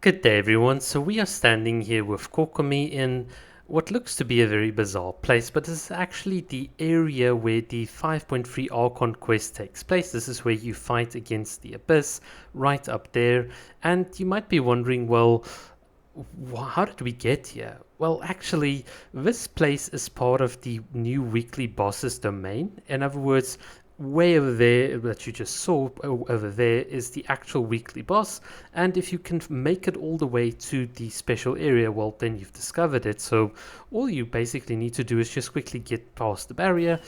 Good day, everyone. So we are standing here with Kokomi in what looks to be a very bizarre place, but this is actually the area where the 5.3 Archon quest takes place. This is where you fight against the Abyss, right up there. And you might be wondering, well, how did we get here? Well, actually, this place is part of the new weekly bosses domain. In other words, way over there that you just saw over there is the actual weekly boss, and if you can make it all the way to the special area, well, then you've discovered it. So all you basically need to do is just quickly get past the barrier,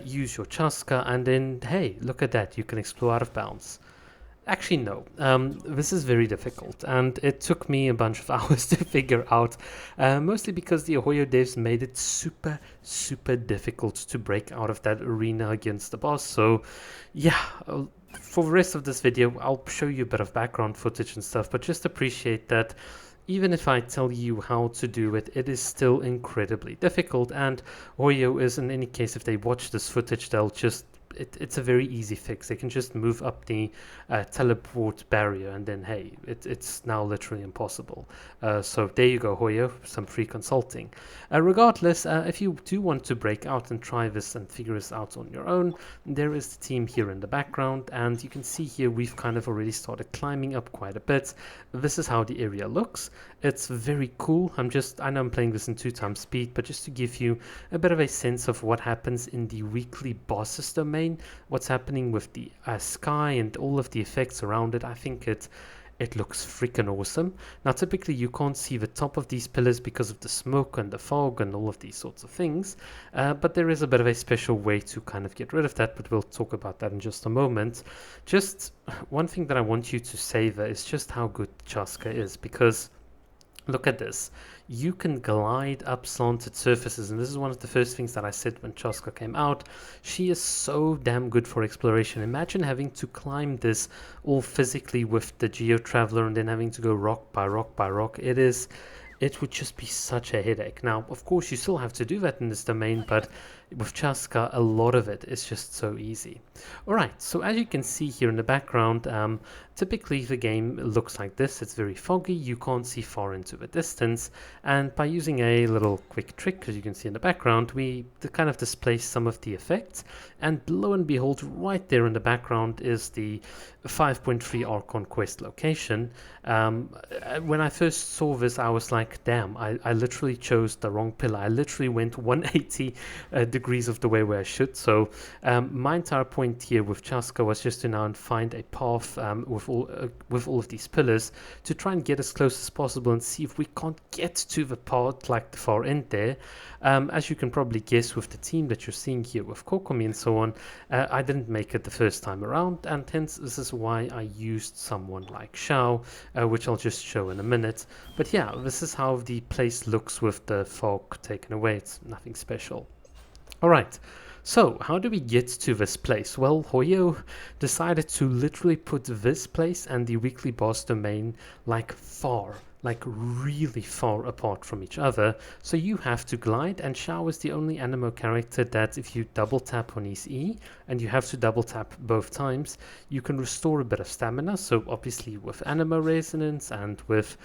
use your Chasca, and then hey, look at that, you can explore out of bounds. Actually, no. This is very difficult, and it took me a bunch of hours to figure out, mostly because the Ahoyo devs made it super, super difficult to break out of that arena against the boss. So, yeah, for the rest of this video, I'll show you a bit of background footage and stuff, but just appreciate that even if I tell you how to do it, it is still incredibly difficult, and Hoyo is, in any case, if they watch this footage, they'll just it's a very easy fix. They can just move up the teleport barrier, and then hey, it's now literally impossible. So there you go, Hoyo, some free consulting. Regardless, if you do want to break out and try this and figure this out on your own, there is the team here in the background, and you can see here we've kind of already started climbing up quite a bit. This is how the area looks. It's very cool. I know I'm playing this in 2x speed, but just to give you a bit of a sense of what happens in the weekly bosses domain, what's happening with the sky and all of the effects around it. I think it looks freaking awesome. Now, typically you can't see the top of these pillars because of the smoke and the fog and all of these sorts of things, but there is a bit of a special way to kind of get rid of that, but we'll talk about that in just a moment. Just one thing that I want you to savor is just how good Chasca is, because look at this. You can glide up slanted surfaces, and this is one of the first things that I said when Chasca came out. She is so damn good for exploration. Imagine having to climb this all physically with the Geo Traveler and then having to go rock by rock by rock. It would just be such a headache. Now, of course, you still have to do that in this domain, but with Chasca, a lot of it is just so easy. Alright, so as you can see here in the background, typically the game looks like this. It's very foggy, you can't see far into the distance, and by using a little quick trick, as you can see in the background, we kind of displace some of the effects, and lo and behold, right there in the background is the 5.3 Archon quest location. When I first saw this, I was like, damn, I literally chose the wrong pillar. I literally went 180 degrees of the way where I should. So my entire point here with Chasca was just to now find a path with all of these pillars to try and get as close as possible and see if we can't get to the part like the far end there. As you can probably guess with the team that you're seeing here with Kokomi and so on, I didn't make it the first time around, and hence this is why I used someone like Xiao, which I'll just show in a minute. But yeah, this is how the place looks with the fog taken away. It's nothing special. Alright, so how do we get to this place? Well, Hoyo decided to literally put this place and the weekly boss domain like really far apart from each other, so you have to glide, and Xiao is the only animo character that if you double tap on his E, and you have to double tap both times, you can restore a bit of stamina. So obviously with animo resonance and with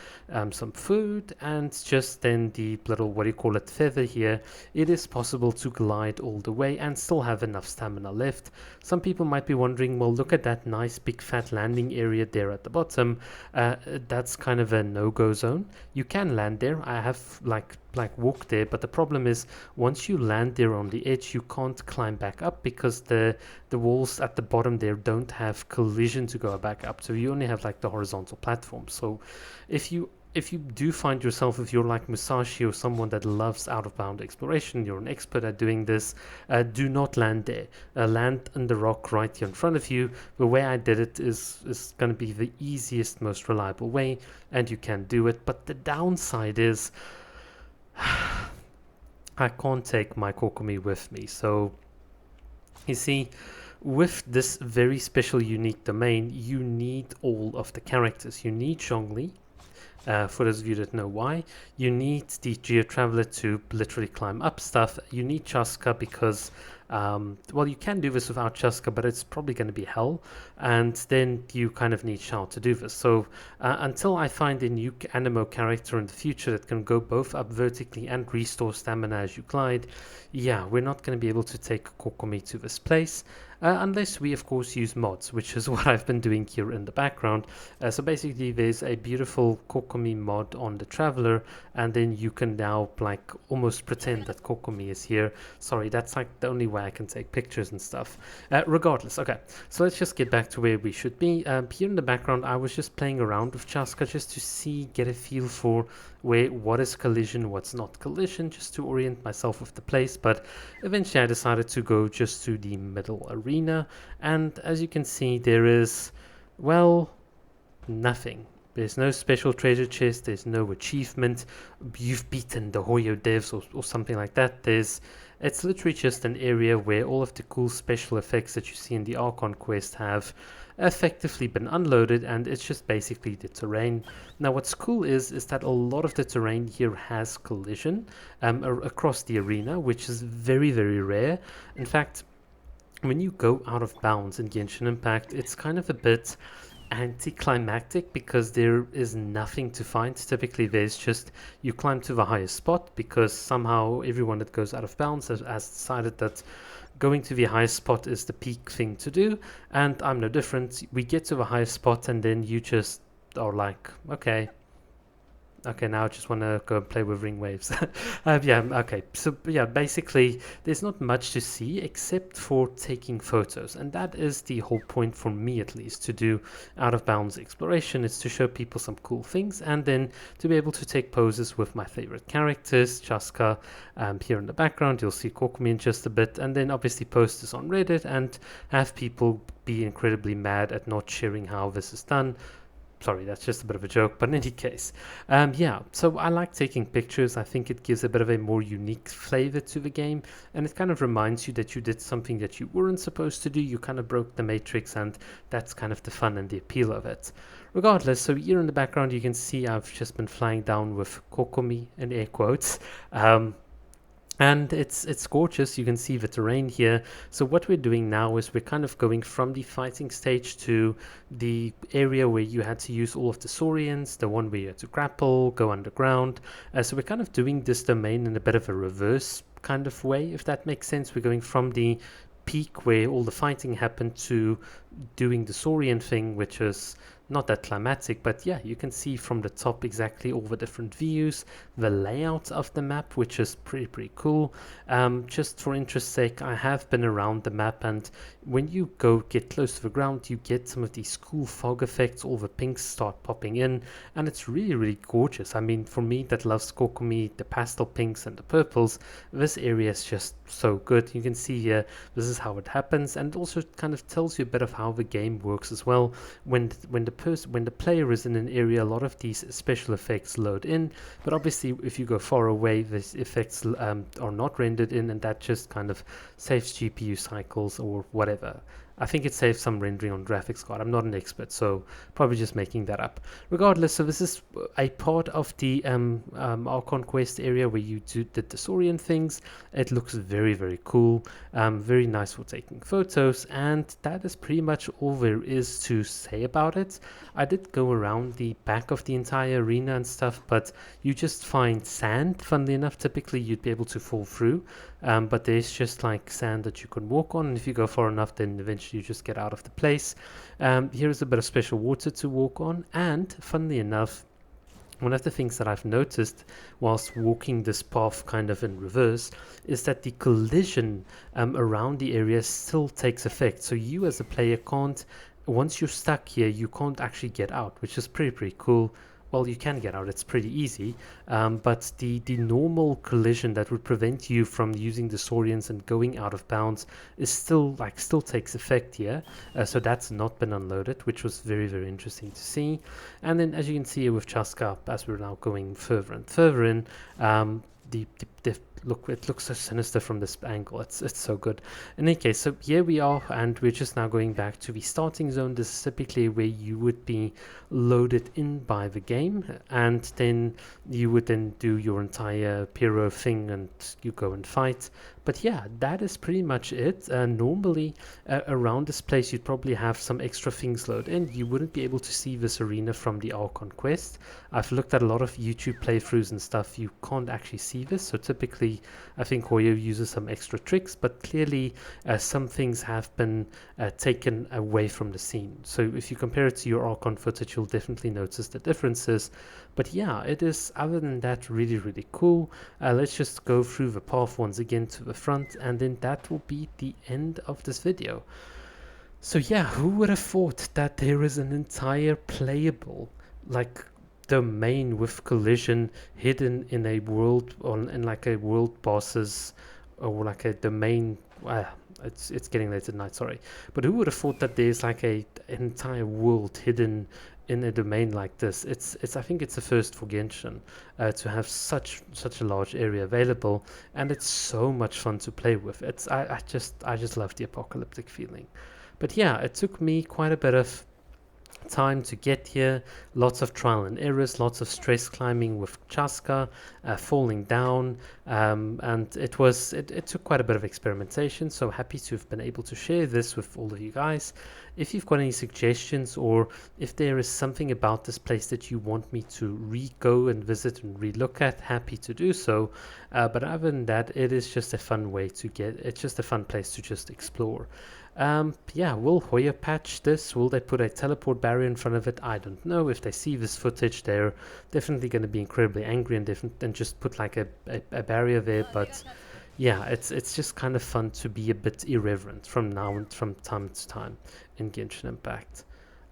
some food and just then the little, what do you call it, feather here, it is possible to glide all the way and still have enough stamina left. Some people might be wondering, well, look at that nice big fat landing area there at the bottom. That's kind of a no-go zone. You can land there. I have like walked there, but the problem is once you land there on the edge, you can't climb back up because the walls at the bottom there don't have collision to go back up. So you only have like the horizontal platform. So if you do find yourself, if you're like Musashi or someone that loves out-of-bound exploration, you're an expert at doing this, do not land there. Land on the rock right here in front of you. The way I did it is going to be the easiest, most reliable way, and you can do it. But the downside is I can't take my Kokomi with me. So you see, with this very special unique domain, you need all of the characters. You need Zhongli. For those of you that know why, you need the Geo Traveler to literally climb up stuff. You need Chasca because Well, you can do this without Chasca, but it's probably going to be hell, and then you kind of need Shao to do this. So until I find a new Animo character in the future that can go both up vertically and restore stamina as you glide, yeah, we're not going to be able to take Kokomi to this place. Unless we of course use mods, which is what I've been doing here in the background. So basically there's a beautiful Kokomi mod on the Traveler, and then you can now like almost pretend that Kokomi is here. Sorry, that's like the only way I can take pictures and stuff. Regardless, okay, so let's just get back to where we should be. Here in the background I was just playing around with Chasca just to get a feel for what is collision, what's not collision, just to orient myself with the place. But eventually I decided to go just to the middle arena, and as you can see there is, well, nothing. There's no special treasure chest, there's no achievement, you've beaten the Hoyo devs or something like that. It's literally just an area where all of the cool special effects that you see in the Archon quest have effectively been unloaded, and it's just basically the terrain. Now what's cool is that a lot of the terrain here has collision across the arena, which is very, very rare. In fact, when you go out of bounds in Genshin Impact, it's kind of a bit anticlimactic because there is nothing to find. Typically there's just, you climb to the highest spot because somehow everyone that goes out of bounds has decided that going to the highest spot is the peak thing to do, and I'm no different. We get to the highest spot and then you just are like, okay, now I just want to go and play with ring waves. Yeah, okay. So yeah, basically there's not much to see except for taking photos, and that is the whole point for me, at least, to do out of bounds exploration. Is to show people some cool things and then to be able to take poses with my favorite characters, Chasca. Here in the background you'll see Kokomi in just a bit, and then obviously post this on Reddit and have people be incredibly mad at not sharing how this is done. Sorry, that's just a bit of a joke, but in any case, yeah, so I like taking pictures. I think it gives a bit of a more unique flavor to the game, and it kind of reminds you that you did something that you weren't supposed to do. You kind of broke the matrix, and that's kind of the fun and the appeal of it. Regardless, so here in the background you can see I've just been flying down with Kokomi in air quotes. And it's gorgeous. You can see the terrain here. So what we're doing now is we're kind of going from the fighting stage to the area where you had to use all of the Saurians, the one where you had to grapple, go underground. So we're kind of doing this domain in a bit of a reverse kind of way, if that makes sense. We're going from the peak where all the fighting happened to doing the Saurian thing, which is not that climatic, but yeah, you can see from the top exactly all the different views, the layout of the map, which is pretty cool. Just for interest's sake, I have been around the map, and when you go get close to the ground, you get some of these cool fog effects. All the pinks start popping in, and it's really gorgeous. I mean, for me that loves Kokomi, the pastel pinks and the purples, this area is just so good. You can see here, this is how it happens, and it also kind of tells you a bit of how the game works as well. When the player is in an area, a lot of these special effects load in, but obviously if you go far away, these effects are not rendered in, and that just kind of saves GPU cycles or whatever. I think it saves some rendering on graphics card. I'm not an expert, so probably just making that up. Regardless, so this is a part of the Archon Quest area where you did the Saurian things. It looks very cool, very nice for taking photos, and that is pretty much all there is to say about it. I did go around the back of the entire arena and stuff, but you just find sand. Funnily enough, typically you'd be able to fall through, but there's just like sand that you can walk on, and if you go far enough, then eventually you just get out of the place. Here's a bit of special water to walk on, and funnily enough, one of the things that I've noticed whilst walking this path kind of in reverse is that the collision around the area still takes effect. So you as a player can't, once you're stuck here, you can't actually get out, which is pretty cool. Well, you can get out, it's pretty easy, but the normal collision that would prevent you from using the Saurians and going out of bounds is still takes effect here. So that's not been unloaded, which was very interesting to see. And then as you can see with Chasca, as we're now going further and further in, the look, it looks so sinister from this angle. It's so good. In any case, so here we are, and we're just now going back to the starting zone. This is typically where you would be loaded in by the game, and then you would then do your entire Pyro thing, and you go and fight. But yeah, that is pretty much it. Normally, around this place, you'd probably have some extra things load in. You wouldn't be able to see this arena from the Archon quest. I've looked at a lot of YouTube playthroughs and stuff. You can't actually see this. So typically, I think Hoyo uses some extra tricks, but clearly some things have been taken away from the scene. So if you compare it to your Archon footage, you'll definitely notice the differences. But yeah, it is, other than that, really, really cool. Let's just go through the path once again to the front, and then that will be the end of this video. So yeah, who would have thought that there is an entire playable, like, domain with collision hidden in a world, in like a world bosses, or like a domain. It's getting late at night, sorry, but who would have thought that there's like an entire world hidden in a domain like this? I think it's the first for Genshin to have such a large area available, and it's so much fun to play with. I just love the apocalyptic feeling. But yeah, it took me quite a bit of time to get here, lots of trial and errors, lots of stress climbing with Chasca, falling down, and it took quite a bit of experimentation. So happy to have been able to share this with all of you guys. If you've got any suggestions, or if there is something about this place that you want me to go and visit and relook at, happy to do so. But other than that, it is just a fun way to it's just a fun place to just explore. Yeah, will Hoyo patch this? Will they put a teleport barrier in front of it? I don't know. If they see this footage, they're definitely going to be incredibly angry and just put like a barrier there. But yeah, it's just kind of fun to be a bit irreverent from time to time in Genshin Impact.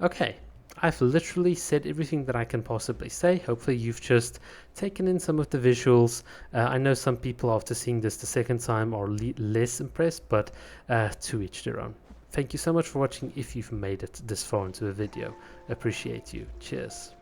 Okay, I've literally said everything that I can possibly say. Hopefully you've just taken in some of the visuals. I know some people after seeing this the second time are less impressed, but to each their own. Thank you so much for watching if you've made it this far into the video. Appreciate you. Cheers.